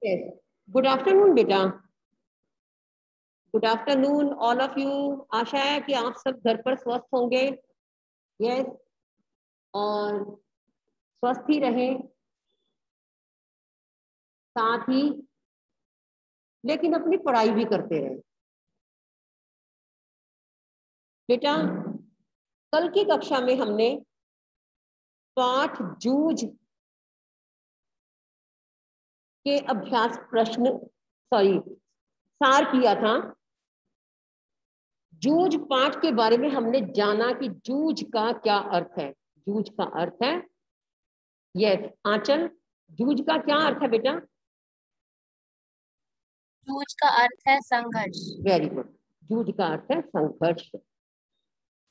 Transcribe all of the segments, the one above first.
Yes. Good afternoon बेटा। Good afternoon all of you. आशा है कि आप सब घर पर स्वस्थ होंगे। यस, और स्वस्थ ही रहें, साथ ही लेकिन अपनी पढ़ाई भी करते रहें। बेटा, कल की कक्षा में हमने पाठ जूझ के अभ्यास प्रश्न सार किया था। जूझ पाठ के बारे में हमने जाना कि जूझ का क्या अर्थ है। जूझ का अर्थ है, यस आंचल, जूझ का क्या अर्थ है बेटा? जूझ का अर्थ है संघर्ष। Very good. जूझ का अर्थ है संघर्ष।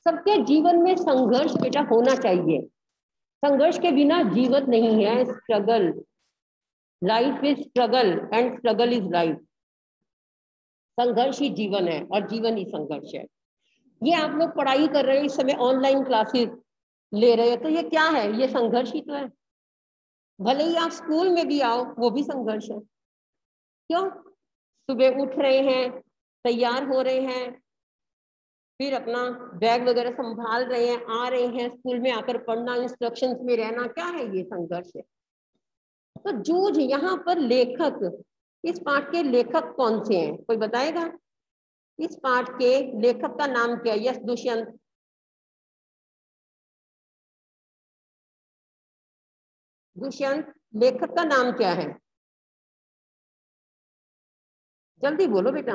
सबके जीवन में संघर्ष बेटा होना चाहिए। संघर्ष के बिना जीवन नहीं है। Struggle, life is struggle and struggle is life. संघर्ष ही जीवन है और जीवन ही संघर्ष है। ये आप लोग पढ़ाई कर रहे हैं इस समय, ऑनलाइन क्लासेस ले रहे हैं, तो ये क्या है? ये संघर्ष ही तो है। भले ही आप स्कूल में भी आओ, वो भी संघर्ष है। क्यों? सुबह उठ रहे हैं, तैयार हो रहे हैं, फिर अपना बैग वगैरह संभाल रहे हैं, आ रहे हैं, स्कूल में आकर पढ़ना, इंस्ट्रक्शंस में रहना, क्या है? ये संघर्ष है। तो जूझ, यहाँ पर लेखक, इस पाठ के लेखक कौन से हैं, कोई बताएगा? इस पाठ के लेखक का नाम क्या है? यस दुष्यंत। दुष्यंत, लेखक का नाम क्या है? जल्दी बोलो बेटा।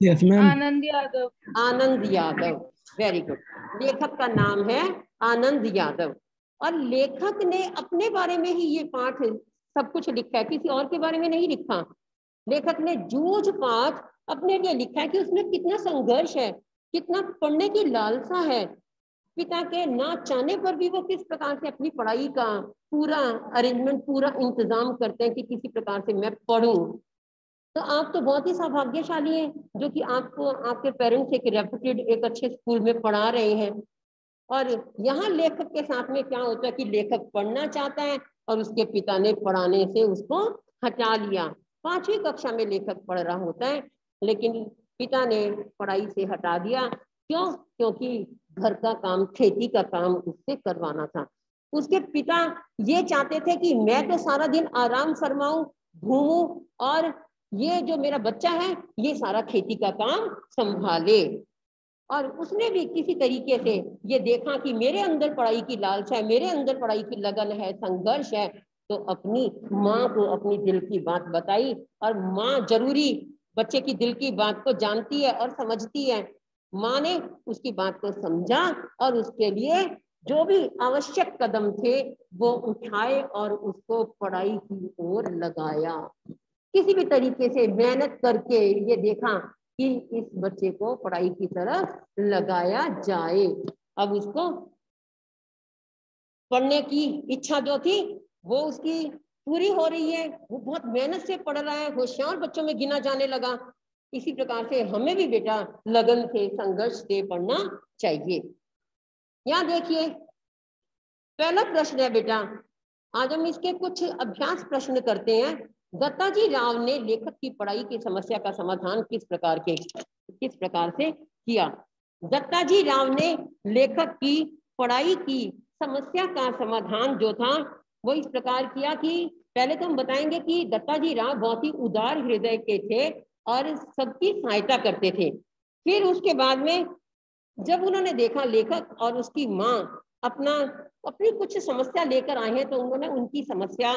Yes ma'am. Anand Yadav. Anand Yadav, very good. लेखक का नाम है आनंद यादव। और लेखक ने अपने बारे में ही ये पाठ सब कुछ लिखा है, किसी और के बारे में नहीं लिखा। लेखक ने जूझ पाठ अपने लिए लिखा है कि उसमें कितना संघर्ष है, कितना पढ़ने की लालसा है। पिता के ना चाहने पर भी वो किस प्रकार से अपनी पढ़ाई का पूरा अरेंजमेंट, पूरा इंतजाम करते हैं कि किसी प्रकार से मैं पढ़ूं। तो आप तो बहुत ही सौभाग्यशाली हैं जो कि आपको आपके पेरेंट्स एक रेप्यूटेड, एक अच्छे स्कूल में पढ़ा रहे हैं। और यहाँ लेखक के साथ में क्या होता है कि लेखक पढ़ना चाहता है और उसके पिता ने पढ़ाने से उसको हटा लिया। 5वीं कक्षा में लेखक पढ़ रहा होता है, लेकिन पिता ने पढ़ाई से हटा दिया। क्यों? क्योंकि घर का काम, खेती का काम उससे करवाना था। उसके पिता ये चाहते थे कि मैं तो सारा दिन आराम फरमाऊं, घूमूं, और ये जो मेरा बच्चा है ये सारा खेती का काम संभाले। और उसने भी किसी तरीके से ये देखा कि मेरे अंदर पढ़ाई की लालसा है, मेरे अंदर पढ़ाई की लगन है, संघर्ष है, तो अपनी माँ को अपनी दिल की बात बताई। और माँ जरूरी बच्चे की दिल की बात को जानती है और समझती है। माँ ने उसकी बात को समझा और उसके लिए जो भी आवश्यक कदम थे वो उठाए और उसको पढ़ाई की ओर लगाया। किसी भी तरीके से मेहनत करके ये देखा कि इस बच्चे को पढ़ाई की तरफ लगाया जाए। अब उसको पढ़ने की इच्छा जो थी वो उसकी पूरी हो रही है। वो बहुत मेहनत से पढ़ रहा है, होशियार बच्चों में गिना जाने लगा। इसी प्रकार से हमें भी बेटा लगन से, संघर्ष से पढ़ना चाहिए। यहाँ देखिए, पहला प्रश्न है बेटा, आज हम इसके कुछ अभ्यास प्रश्न करते हैं। दत्ताजी राव ने लेखक की पढ़ाई की समस्या का समाधान किस प्रकार से किया? दत्ताजी राव ने लेखक की पढ़ाई की समस्या का समाधान जो था वो इस प्रकार किया कि पहले तो हम बताएंगे कि दत्ताजी राव बहुत ही उदार हृदय के थे और सबकी सहायता करते थे। फिर उसके बाद में जब उन्होंने देखा लेखक और उसकी माँ अपनी कुछ समस्या लेकर आए हैं, तो उन्होंने उनकी समस्या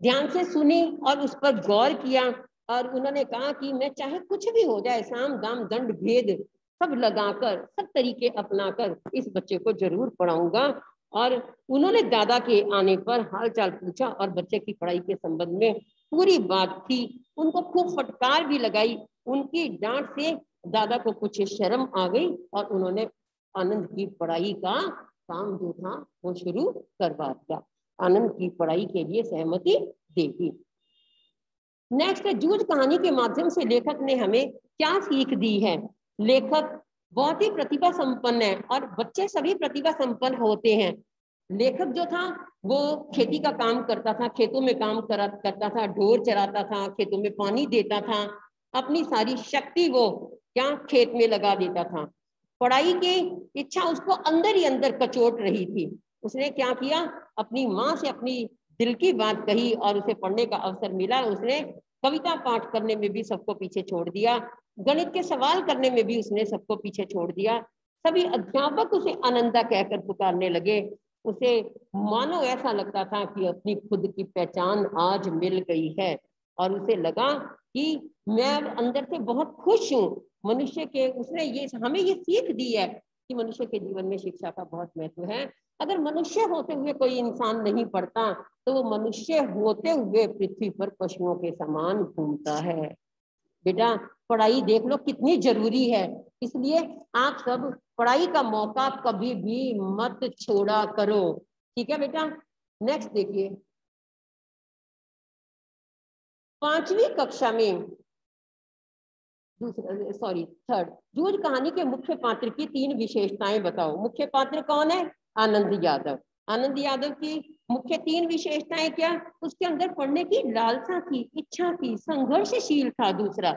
ध्यान से सुनी और उस पर गौर किया। और उन्होंने कहा कि मैं चाहे कुछ भी हो जाए, साम दाम दंड भेद सब लगाकर, सब तरीके अपनाकर इस बच्चे को जरूर पढ़ाऊंगा। और उन्होंने दादा के आने पर हाल चाल पूछा और बच्चे की पढ़ाई के संबंध में पूरी बात थी। उनको खूब फटकार भी लगाई। उनकी डांट से दादा को कुछ शर्म आ गई और उन्होंने आनंद की पढ़ाई का काम जो था वो शुरू करवा दिया। आनंद की पढ़ाई के लिए सहमति देगी। नेक्स्ट, जूझ कहानी के माध्यम से लेखक ने हमें क्या सीख दी है? लेखक बहुत ही प्रतिभा संपन्न है और बच्चे सभी प्रतिभा संपन्न होते हैं। लेखक जो था वो खेती का काम करता था, खेतों में काम करता था, ढोर चराता था, खेतों में पानी देता था, अपनी सारी शक्ति वो क्या खेत में लगा देता था। पढ़ाई की इच्छा उसको अंदर ही अंदर कचोट रही थी। उसने क्या किया, अपनी माँ से अपनी दिल की बात कही और उसे पढ़ने का अवसर मिला। उसने कविता पाठ करने में भी सबको पीछे छोड़ दिया, गणित के सवाल करने में भी उसने सबको पीछे छोड़ दिया। सभी अध्यापक उसे आनंदा कहकर पुकारने लगे। उसे मानो ऐसा लगता था कि अपनी खुद की पहचान आज मिल गई है, और उसे लगा कि मैं अंदर से बहुत खुश हूँ। मनुष्य के उसने ये हमें ये सीख दी है कि मनुष्य के जीवन में शिक्षा का बहुत महत्व है। अगर मनुष्य होते हुए कोई इंसान नहीं पढ़ता तो वो मनुष्य होते हुए पृथ्वी पर पशुओं के समान घूमता है। बेटा पढ़ाई देख लो कितनी जरूरी है, इसलिए आप सब पढ़ाई का मौका कभी भी मत छोड़ा करो। ठीक है बेटा, नेक्स्ट देखिए। 5वीं कक्षा में थर्ड, जूझ कहानी के मुख्य पात्र की 3 विशेषताएं बताओ। मुख्य पात्र कौन है? आनंद यादव। आनंद यादव की मुख्य 3 विशेषताएं क्या? उसके अंदर पढ़ने की लालसा थी, इच्छा थी, संघर्षशील था दूसरा,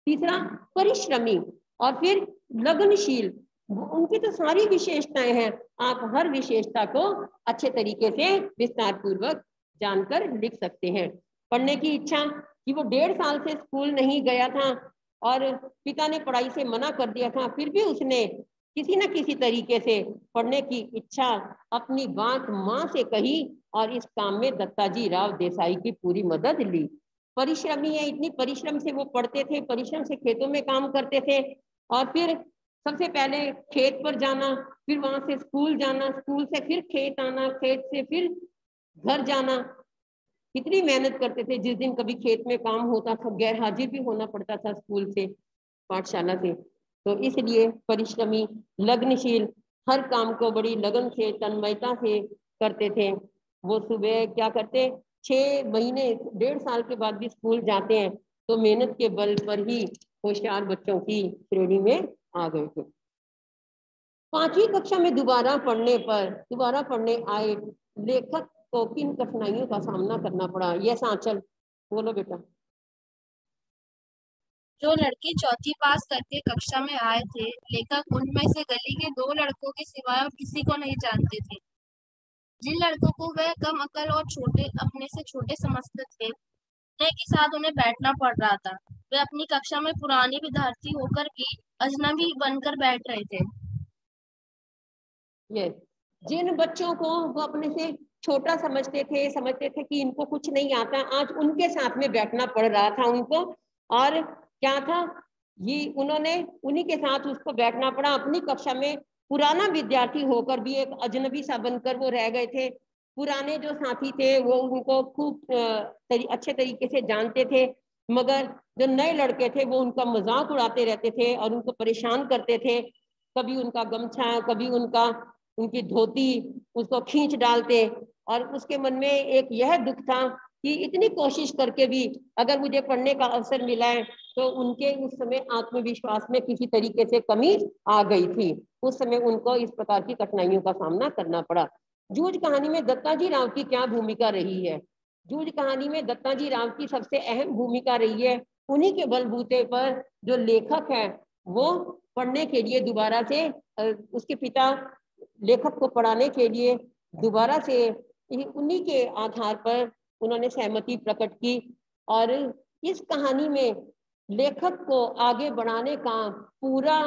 तीसरा परिश्रमी, और फिर लगनशील। उनकी तो सारी विशेषताएं हैं, आप हर विशेषता को अच्छे तरीके से विस्तार पूर्वक जानकर लिख सकते हैं। पढ़ने की इच्छा कि वो 1.5 साल से स्कूल नहीं गया था और पिता ने पढ़ाई से मना कर दिया था, फिर भी उसने किसी न किसी तरीके से पढ़ने की इच्छा अपनी बात माँ से कही और इस काम में दत्ताजी राव देसाई की पूरी मदद ली। परिश्रमी है, इतनी परिश्रम से वो पढ़ते थे, परिश्रम से खेतों में काम करते थे, और फिर सबसे पहले खेत पर जाना, फिर वहां से स्कूल जाना, स्कूल से फिर खेत आना, खेत से फिर घर जाना। कितनी मेहनत करते थे। जिस दिन कभी खेत में काम होता था गैर हाजिर भी होना पड़ता था स्कूल से, पाठशाला से। तो इसलिए परिश्रमी, लगनशील, हर काम को बड़ी लगन से तन्मयता से करते थे। वो सुबह क्या करते, 6 महीने 1.5 साल के बाद भी स्कूल जाते हैं, तो मेहनत के बल पर ही होशियार बच्चों की श्रेणी में आ गए थे। 5वीं कक्षा में दोबारा पढ़ने आए लेखक को किन कठिनाइयों का सामना करना पड़ा? यस आंचल बोलो बेटा। जो लड़के चौथी पास करके कक्षा में आए थे, लेखक उनमें से गली के 2 लड़कों के सिवाय और किसी को नहीं जानते थे। जिन लड़कों को वह कम अकल और अपने से छोटे समझते थे, उन्हीं के साथ उन्हें बैठना पड़ रहा था। वे अपनी कक्षा में पुरानी विद्यार्थी होकर भी अजनबी बनकर बैठ रहे थे। यस, जिन बच्चों को वो अपने से छोटा समझते थे कि इनको कुछ नहीं आता, आज उनके साथ में बैठना पड़ रहा था उनको। और क्या था ये, उन्होंने उन्हीं के साथ उसको बैठना पड़ा। अपनी कक्षा में पुराना विद्यार्थी होकर भी एक अजनबी सा बनकर वो रह गए थे। पुराने जो साथी थे वो उनको खूब अच्छे तरीके से जानते थे, मगर जो नए लड़के थे वो उनका मजाक उड़ाते रहते थे और उनको परेशान करते थे। कभी उनका गमछा, कभी उनकी धोती उसको खींच डालते, और उसके मन में एक यह दुख था कि इतनी कोशिश करके भी अगर मुझे पढ़ने का अवसर मिला है, तो उनके उस समय आत्मविश्वास में किसी तरीके से कमी आ गई थी। उस समय उनको इस प्रकार की कठिनाइयों का सामना करना पड़ा। जूझ कहानी में दत्ताजी राव की क्या भूमिका रही है? जूझ कहानी में दत्ताजी राव की सबसे अहम भूमिका रही है। उन्हीं के बलबूते पर जो लेखक है वो पढ़ने के लिए दोबारा से उसके पिता लेखक को पढ़ाने के लिए दोबारा से उन्हीं के आधार पर उन्होंने सहमति प्रकट की, और इस कहानी में लेखक को आगे बढ़ाने का पूरा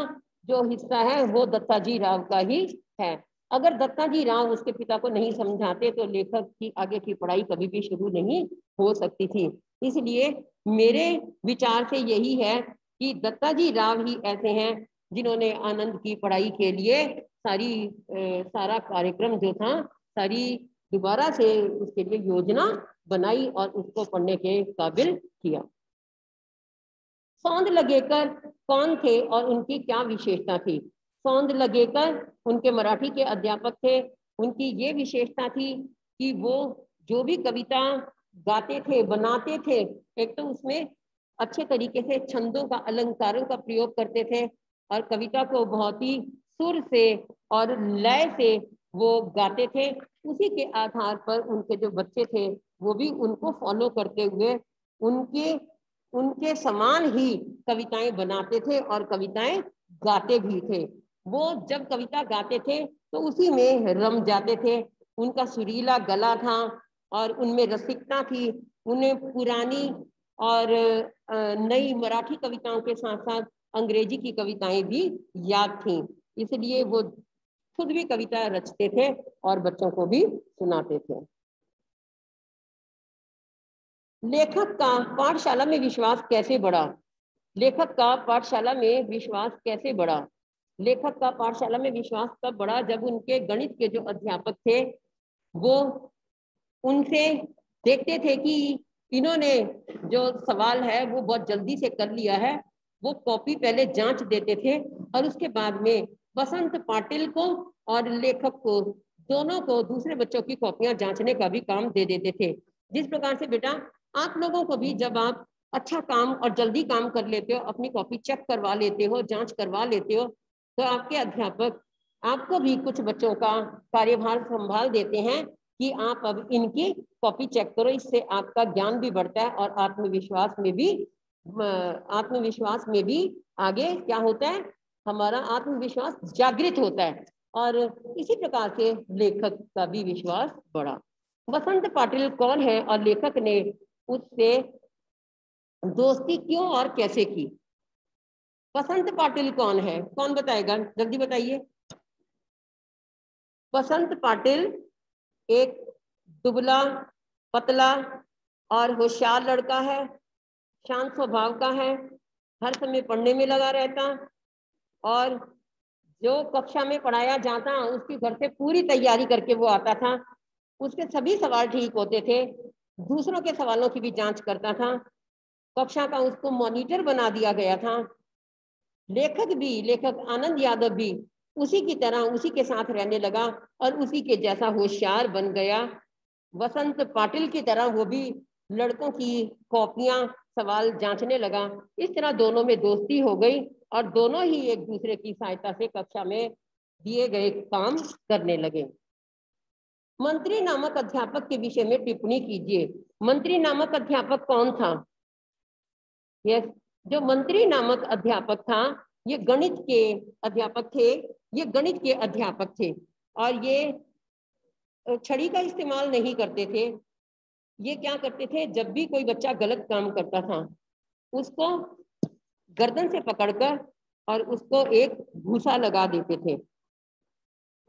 जो हिस्सा है वो दत्ताजी राव का ही है। अगर दत्ताजी राव उसके पिता को नहीं समझाते तो लेखक की आगे की पढ़ाई कभी भी शुरू नहीं हो सकती थी। इसलिए मेरे विचार से यही है कि दत्ताजी राव ही ऐसे हैं जिन्होंने आनंद की पढ़ाई के लिए सारा कार्यक्रम जो था, सारी दोबारा से उसके लिए योजना बनाई और उसको पढ़ने के काबिल किया। सौंद लगेकर कौन थे और उनकी क्या विशेषता थी? सौंद लगेकर उनके मराठी के अध्यापक थे। उनकी ये विशेषता थी कि वो जो भी कविता गाते थे, बनाते थे, एक तो उसमें अच्छे तरीके से छंदों का, अलंकारों का प्रयोग करते थे, और कविता को बहुत ही सुर से और लय से वो गाते थे। उसी के आधार पर उनके जो बच्चे थे वो भी उनको फॉलो करते हुए उनके उनके समान ही कविताएं बनाते थे और कविताएं गाते भी थे। वो जब कविता गाते थे तो उसी में रम जाते थे। उनका सुरीला गला था और उनमें रसिकता थी। उन्हें पुरानी और नई मराठी कविताओं के साथ साथ अंग्रेजी की कविताएं भी याद थीं, इसलिए वो खुद भी कविता रचते थे और बच्चों को भी सुनाते थे। लेखक का पाठशाला में विश्वास कैसे बढ़ा? लेखक का पाठशाला में विश्वास कैसे बढ़ा? लेखक का पाठशाला में विश्वास तब बढ़ा जब उनके गणित के जो अध्यापक थे वो उनसे देखते थे कि इन्होंने जो सवाल है वो बहुत जल्दी से कर लिया है। वो कॉपी पहले जांच देते थे और उसके बाद में बसंत पाटिल को और लेखक को दोनों को दूसरे बच्चों की कॉपियां जांचने का भी काम दे देते थे। जिस प्रकार से बेटा आप लोगों को भी जब आप अच्छा काम और जल्दी काम कर लेते हो, अपनी कॉपी चेक करवा लेते हो, जांच करवा लेते हो, तो आपके अध्यापक आपको भी कुछ बच्चों का कार्यभार संभाल देते हैं कि आप अब इनकी कॉपी चेक करो। इससे आपका ज्ञान भी बढ़ता है और आत्मविश्वास में भी आगे क्या होता है, हमारा आत्मविश्वास जागृत होता है। और इसी प्रकार से लेखक का भी विश्वास बढ़ा। बसंत पाटिल कौन है और लेखक ने उससे दोस्ती क्यों और कैसे की? बसंत पाटिल कौन है, कौन बताएगा, जल्दी बताइए। बसंत पाटिल एक दुबला पतला और होशियार लड़का है, शांत स्वभाव का है, हर समय पढ़ने में लगा रहता और जो कक्षा में पढ़ाया जाता उसकी घर से पूरी तैयारी करके वो आता था। उसके सभी सवाल ठीक होते थे, दूसरों के सवालों की भी जांच करता था। कक्षा का उसको मॉनिटर बना दिया गया था। लेखक आनंद यादव भी उसी की तरह उसी के साथ रहने लगा और उसी के जैसा होशियार बन गया। बसंत पाटिल की तरह वो भी लड़कों की कॉपियां सवाल जांचने लगा। इस तरह दोनों में दोस्ती हो गई और दोनों ही एक दूसरे की सहायता से कक्षा में दिए गए काम करने लगे। मंत्री नामक अध्यापक के विषय में टिप्पणी कीजिए। मंत्री नामक अध्यापक कौन था? यस, जो मंत्री नामक अध्यापक था ये गणित के अध्यापक थे। ये गणित के अध्यापक थे और ये छड़ी का इस्तेमाल नहीं करते थे। ये क्या करते थे, जब भी कोई बच्चा गलत काम करता था उसको गर्दन से पकड़कर और उसको एक घूसा लगा देते थे।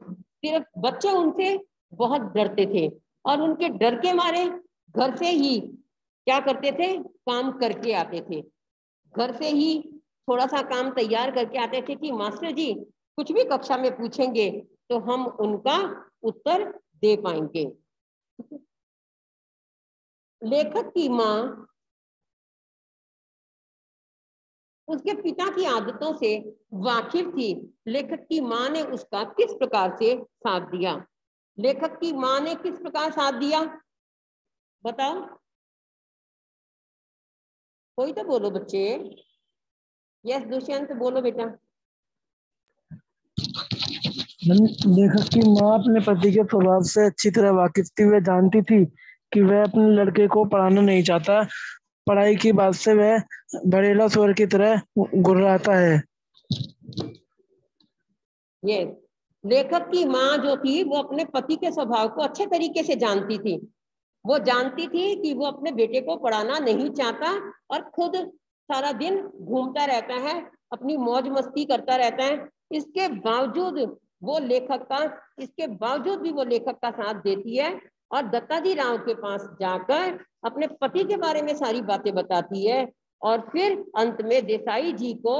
सिर्फ बच्चे उनसे बहुत डरते थे और उनके डर के मारे घर से ही क्या करते थे, काम करके आते थे। घर से ही थोड़ा सा काम तैयार करके आते थे कि मास्टर जी कुछ भी कक्षा में पूछेंगे तो हम उनका उत्तर दे पाएंगे। लेखक की माँ उसके पिता की आदतों से वाकिफ थी। लेखक की माँ ने उसका किस प्रकार से साथ दिया? लेखक की माँ ने किस प्रकार साथ दिया, बताओ, कोई तो बोलो बच्चे। यस दुष्यंत बोलो बेटा। लेखक की माँ अपने पति के स्वभाव से अच्छी तरह वाकिफ थी। वह जानती थी कि वह अपने लड़के को पढ़ाना नहीं चाहता। पढ़ाई की बात से वह बड़ेला सुअर की तरह गुर्राता है। ये लेखक की माँ जो थी वो अपने पति के स्वभाव को अच्छे तरीके से जानती थी। वो जानती थी कि वो अपने बेटे को पढ़ाना नहीं चाहता और खुद सारा दिन घूमता रहता है, अपनी मौज मस्ती करता रहता है। इसके बावजूद भी वो लेखक का साथ देती है और दत्ताजी राव के पास जाकर अपने पति के बारे में सारी बातें बताती है और फिर अंत में देसाई जी को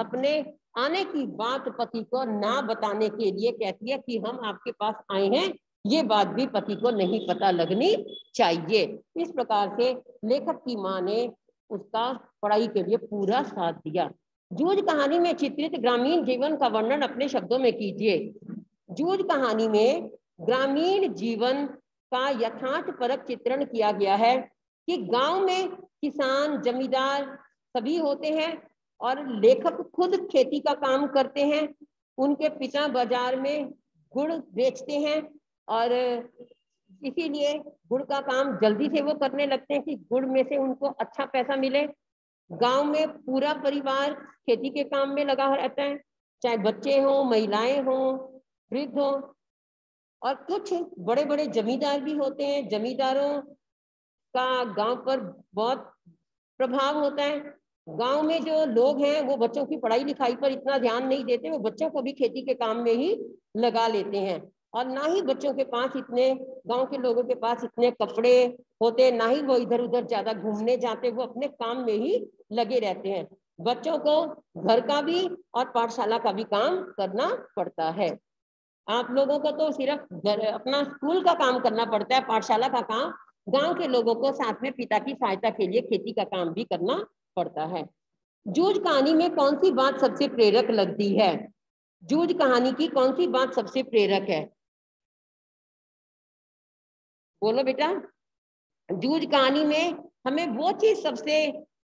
अपने आने की बात पति को ना बताने के लिए कहती है कि हम आपके पास आए हैं, ये बात भी पति को नहीं पता लगनी चाहिए। इस प्रकार से लेखक की माँ ने उसका पढ़ाई के लिए पूरा साथ दिया। जूझ कहानी में चित्रित ग्रामीण जीवन का वर्णन अपने शब्दों में कीजिए। जूझ कहानी में ग्रामीण जीवन का यथार्थपरक चित्रण किया गया है कि गांव में किसान जमींदार सभी होते हैं और लेखक खुद खेती का काम करते हैं। उनके पिता बाजार में गुड़ बेचते हैं और इसीलिए गुड़ का काम जल्दी से वो करने लगते हैं कि गुड़ में से उनको अच्छा पैसा मिले। गांव में पूरा परिवार खेती के काम में लगा रहता है, चाहे बच्चे हों, महिलाएं हों, वृद्ध हों, और कुछ बड़े बड़े जमींदार भी होते हैं। जमींदारों का गांव पर बहुत प्रभाव होता है। गांव में जो लोग हैं वो बच्चों की पढ़ाई लिखाई पर इतना ध्यान नहीं देते, वो बच्चों को भी खेती के काम में ही लगा लेते हैं। और ना ही बच्चों के पास इतने, गांव के लोगों के पास इतने कपड़े होते, ना ही वो इधर उधर ज्यादा घूमने जाते, वो अपने काम में ही लगे रहते हैं। बच्चों को घर का भी और पाठशाला का भी काम करना पड़ता है। आप लोगों को तो सिर्फ अपना स्कूल का काम करना पड़ता है, पाठशाला का काम गांव के लोगों को साथ में पिता की सहायता के लिए खेती का काम भी करना पड़ता है। जूझ कहानी में कौन सी बात सबसे प्रेरक लगती है? जूझ कहानी की कौन सी बात सबसे प्रेरक है? बोलो बेटा। जूझ कहानी में हमें वो चीज सबसे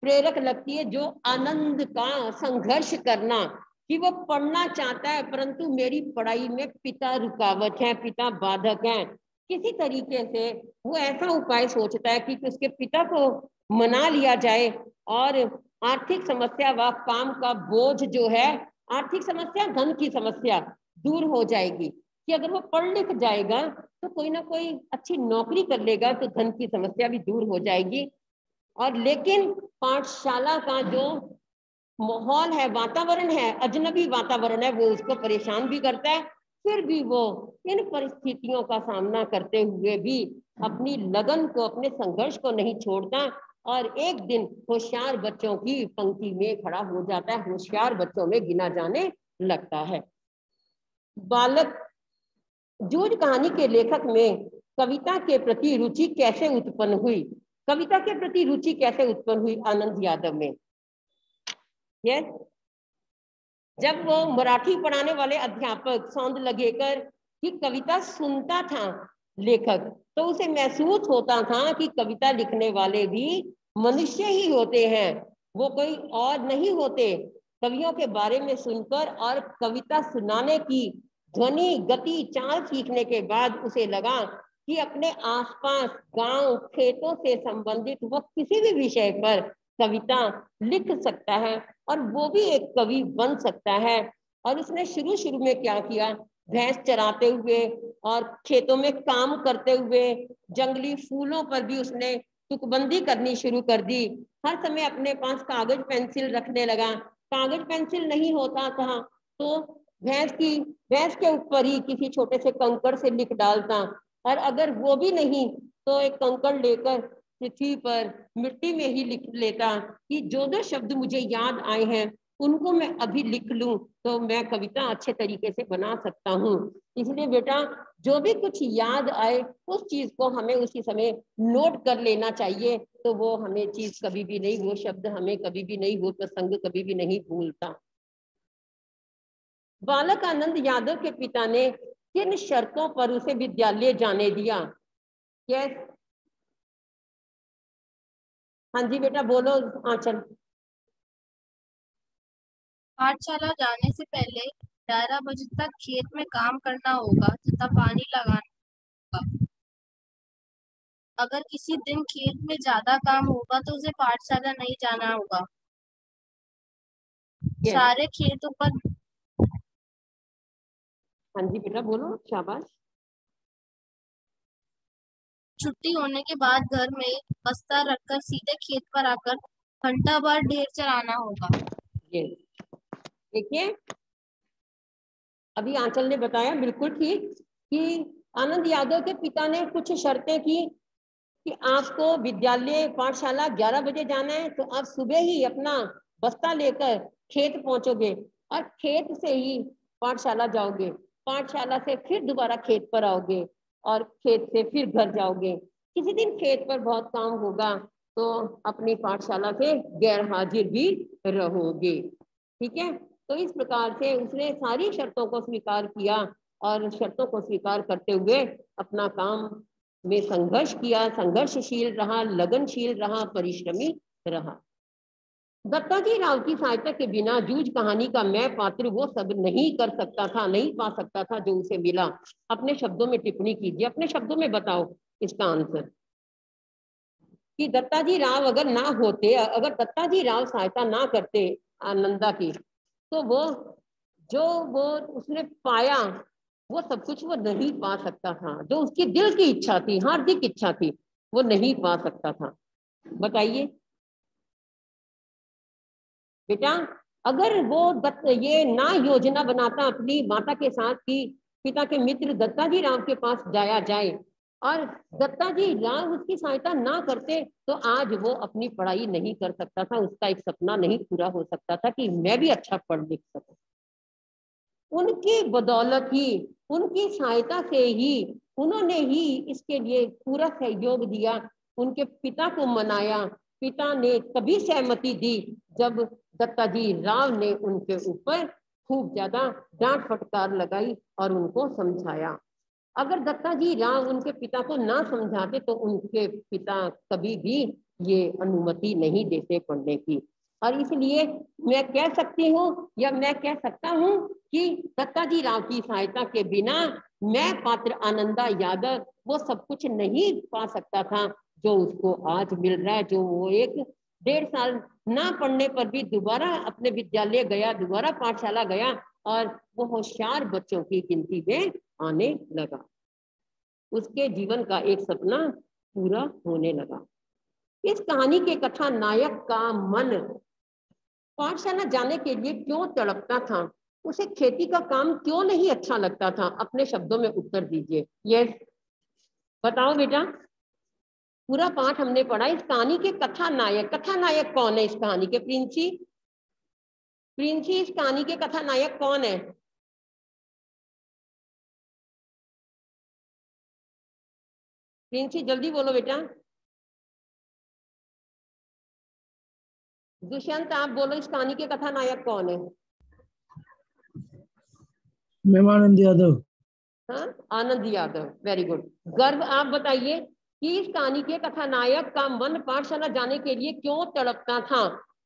प्रेरक लगती है जो आनंद का संघर्ष करना, कि वो पढ़ना चाहता है परंतु मेरी पढ़ाई में पिता रुकावट है, पिता बाधक है। किसी तरीके से वो ऐसा उपाय सोचता है कि उसके पिता को मना लिया जाए और आर्थिक समस्या व काम का बोझ जो है, आर्थिक समस्या, धन की समस्या दूर हो जाएगी, कि अगर वो पढ़ लिख जाएगा तो कोई ना कोई अच्छी नौकरी कर लेगा तो धन की समस्या भी दूर हो जाएगी। और लेकिन पाठशाला का जो माहौल है, वातावरण है, अजनबी वातावरण है, वो उसको परेशान भी करता है। फिर भी वो इन परिस्थितियों का सामना करते हुए भी अपनी लगन को, अपने संघर्ष को नहीं छोड़ता और एक दिन होशियार बच्चों की पंक्ति में खड़ा हो जाता है, होशियार बच्चों में गिना जाने लगता है। बालक जूझ कहानी के लेखक में कविता के प्रति रुचि कैसे उत्पन्न हुई? कविता के प्रति रुचि कैसे उत्पन्न हुई आनंद यादव में? यस, जब वो मराठी पढ़ाने वाले अध्यापक सौंद लगेकर की कविता सुनता था लेखक, तो उसे महसूस होता था कि कविता लिखने वाले भी मनुष्य ही होते हैं, वो कोई और नहीं होते। कवियों के बारे में सुनकर और कविता सुनाने की ध्वनि, गति, चाल सीखने के बाद उसे लगा कि अपने आसपास गांव, खेतों से संबंधित वो किसी भी विषय पर कविता लिख सकता है और वो भी एक कवि बन सकता है। और उसने शुरू में क्या किया, भैंस चराते हुए और खेतों में काम करते हुए जंगली फूलों पर भी उसने तुकबंदी करनी शुरू कर दी। हर समय अपने पास कागज पेंसिल रखने लगा। कागज पेंसिल नहीं होता था तो भैंस के ऊपर ही किसी छोटे से कंकड़ से लिख डालता, और अगर वो भी नहीं तो एक कंकड़ लेकर पृथ्वी पर मिट्टी में ही लिख लेता कि जो जो शब्द मुझे याद आए हैं उनको मैं अभी लिख लूं तो मैं कविता अच्छे तरीके से बना सकता हूँ। इसलिए बेटा, जो भी कुछ याद आए उस चीज को हमें उसी समय नोट कर लेना चाहिए, तो वो हमें चीज कभी भी नहीं, वो शब्द हमें कभी भी नहीं, वो प्रसंग कभी भी नहीं भूलता। बालक आनंद यादव के पिता ने किन शर्तों पर उसे विद्यालय जाने दिया? यस, हाँ जी बेटा बोलो आंचल। पाठशाला जाने से पहले 11 बजे तक खेत में काम करना होगा तथा पानी लगाना होगा। अगर किसी दिन खेत में ज्यादा काम होगा तो उसे पाठशाला नहीं जाना होगा। सारे खेतों पर, हाँ जी बेटा बोलो, शाबाश। छुट्टी होने के बाद घर में बस्ता रखकर सीधे खेत पर आकर घंटा भर ढेर चलाना होगा। ये देखिए, अभी आंचल ने बताया बिल्कुल ठीक कि आनंद यादव के पिता ने कुछ शर्तें की कि आपको विद्यालय, पाठशाला 11 बजे जाना है तो आप सुबह ही अपना बस्ता लेकर खेत पहुंचोगे और खेत से ही पाठशाला जाओगे, पाठशाला से फिर दोबारा खेत पर आओगे और खेत से फिर घर जाओगे। किसी दिन खेत पर बहुत काम होगा तो अपनी पाठशाला से गैर हाजिर भी रहोगे। ठीक है, तो इस प्रकार से उसने सारी शर्तों को स्वीकार किया और शर्तों को स्वीकार करते हुए अपना काम में संघर्ष किया, संघर्षशील रहा, लगनशील रहा, परिश्रमी रहा। दत्ताजी राव की सहायता के बिना जूझ कहानी का मैं पात्र वो सब नहीं कर सकता था, नहीं पा सकता था जो उसे मिला। अपने शब्दों में टिप्पणी कीजिए, अपने शब्दों में बताओ इसका आंसर कि दत्ताजी राव अगर ना होते, अगर दत्ताजी राव सहायता ना करते आनंदा की, तो वो उसने पाया वो सब कुछ वो नहीं पा सकता था। जो उसकी दिल की इच्छा थी, हार्दिक इच्छा थी, वो नहीं पा सकता था। बताइए बेटा, अगर वो ये ना योजना बनाता अपनी माता के साथ कि पिता के मित्र दत्ताजी राव के पास जाया जाए और दत्ताजी राव उसकी सहायता ना करते, तो आज वो अपनी पढ़ाई नहीं कर सकता था, उसका एक सपना नहीं पूरा हो सकता था कि मैं भी अच्छा पढ़ लिख सकूं। उनकी बदौलत ही, उनकी सहायता से ही, उन्होंने ही इसके लिए पूरा सहयोग दिया, उनके पिता को मनाया। पिता ने तभी सहमति दी जब दत्ताजी राव ने उनके ऊपर खूब ज्यादा डांट फटकार लगाई और उनको समझाया। अगर दत्ताजी राव उनके पिता को ना समझाते तो उनके पिता कभी भी ये अनुमति नहीं देते पढ़ने की। और इसलिए मैं कह सकती हूँ या मैं कह सकता हूँ कि दत्ताजी राव की सहायता के बिना मैं पात्र आनंदा यादव वो सब कुछ नहीं पा सकता था जो उसको आज मिल रहा है। जो वो 1.5 साल ना पढ़ने पर भी दोबारा अपने विद्यालय गया, दोबारा पाठशाला गया और वो होशियार बच्चों की गिनती में आने लगा। उसके जीवन का एक सपना पूरा होने लगा। इस कहानी के कथा नायक का मन पाठशाला जाने के लिए क्यों तड़पता था? उसे खेती का काम क्यों नहीं अच्छा लगता था? अपने शब्दों में उत्तर दीजिए। यस, बताओ बेटा। पूरा पाठ हमने पढ़ा। इस कहानी के कथा नायक कौन है? इस कहानी के प्रिंसी इस कहानी के कथा नायक कौन है? प्रिंसी जल्दी बोलो बेटा। दुष्यंत आप बोलो, इस कहानी के कथा नायक कौन है? मैम आनंद यादव। हाँ, आनंद यादव, वेरी गुड। गर्व आप बताइए कि इस कहानी के कथानायक का मन पाठशाला जाने के लिए क्यों तड़पता था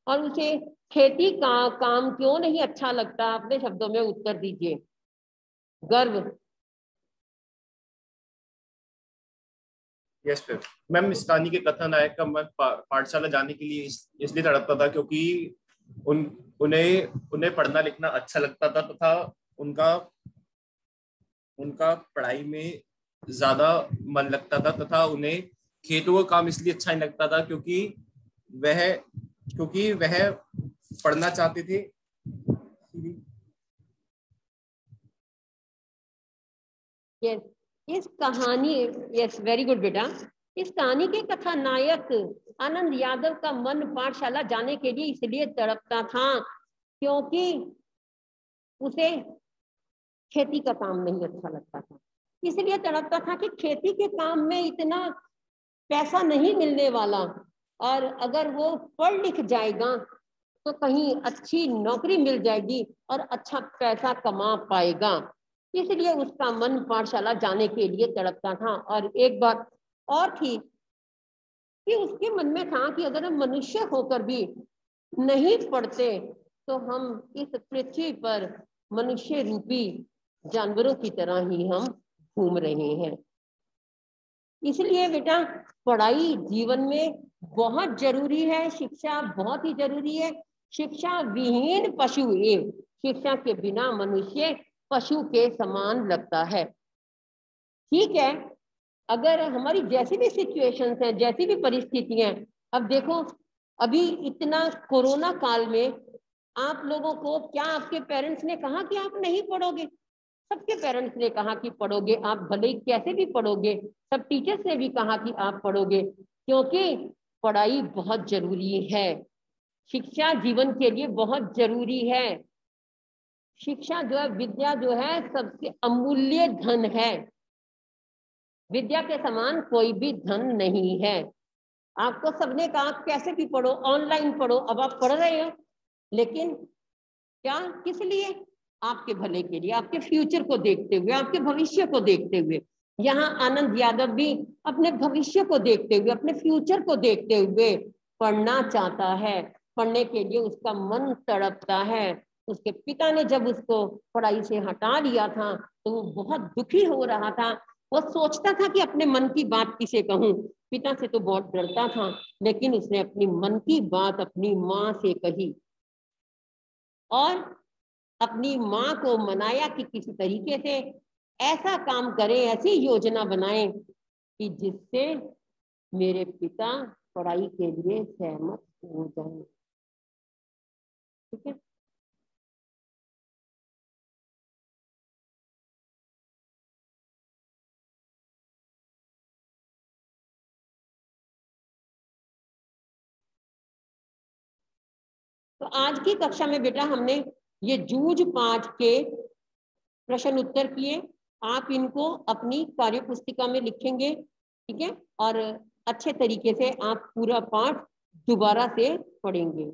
और उसे खेती का काम क्यों नहीं अच्छा लगता? अपने शब्दों में उत्तर दीजिए। गर्व। यस मैम, इस कहानी के कथानायक का मन पाठशाला जाने के लिए इसलिए तड़पता था क्योंकि उन्हें पढ़ना लिखना अच्छा लगता था तथा उनका पढ़ाई में ज्यादा मन लगता था तथा उन्हें खेतों का काम इसलिए अच्छा नहीं लगता था क्योंकि वह पढ़ना चाहते थे। यस, इस कहानी, यस वेरी गुड बेटा। इस कहानी के कथानायक आनंद यादव का मन पाठशाला जाने के लिए इसलिए तड़पता था क्योंकि उसे खेती का काम नहीं अच्छा लगता था। इसलिए तड़पता था कि खेती के काम में इतना पैसा नहीं मिलने वाला और अगर वो पढ़ लिख जाएगा तो कहीं अच्छी नौकरी मिल जाएगी और अच्छा पैसा कमा पाएगा। इसलिए उसका मन पाठशाला जाने के लिए तड़पता था। और एक बात और थी कि उसके मन में था कि अगर हम मनुष्य होकर भी नहीं पढ़ते तो हम इस पृथ्वी पर मनुष्य रूपी जानवरों की तरह ही हम घूम रहे हैं। इसलिए बेटा पढ़ाई जीवन में बहुत जरूरी है, शिक्षा बहुत ही जरूरी है। शिक्षा विहीन पशु एवं शिक्षा के बिना मनुष्य पशु के समान लगता है। ठीक है, अगर हमारी जैसी भी सिचुएशंस है, जैसी भी परिस्थितियां, अब देखो अभी इतना कोरोना काल में आप लोगों को क्या आपके पेरेंट्स ने कहा कि आप नहीं पढ़ोगे? सबके पेरेंट्स ने कहा कि पढ़ोगे, आप भले ही कैसे भी पढ़ोगे। सब टीचर्स ने भी कहा कि आप पढ़ोगे क्योंकि पढ़ाई बहुत जरूरी है। शिक्षा जीवन के लिए बहुत जरूरी है। शिक्षा जो है, विद्या जो है सबसे अमूल्य धन है। विद्या के समान कोई भी धन नहीं है। आपको सबने कहा आप कैसे भी पढ़ो, ऑनलाइन पढ़ो, अब आप पढ़ रहे हो, लेकिन क्या, किस लिए? आपके भले के लिए, आपके फ्यूचर को देखते हुए, आपके भविष्य को देखते हुए। यहाँ आनंद यादव भी अपने भविष्य को देखते हुए, अपने फ्यूचर को देखते हुए पढ़ना चाहता है। पढ़ने के लिए उसका मन तड़पता है। उसके पिता ने जब उसको पढ़ाई से हटा दिया था तो वो बहुत दुखी हो रहा था। वो सोचता था कि अपने मन की बात किसे कहूँ, पिता से तो बहुत डरता था, लेकिन उसने अपनी मन की बात अपनी माँ से कही और अपनी माँ को मनाया कि किसी तरीके से ऐसा काम करें, ऐसी योजना बनाएं कि जिससे मेरे पिता पढ़ाई के लिए सहमत हो जाएं। ठीक है। तो आज की कक्षा में बेटा हमने ये जूझ पाठ के प्रश्न उत्तर किए। आप इनको अपनी कार्य पुस्तिका में लिखेंगे, ठीक है, और अच्छे तरीके से आप पूरा पाठ दोबारा से पढ़ेंगे।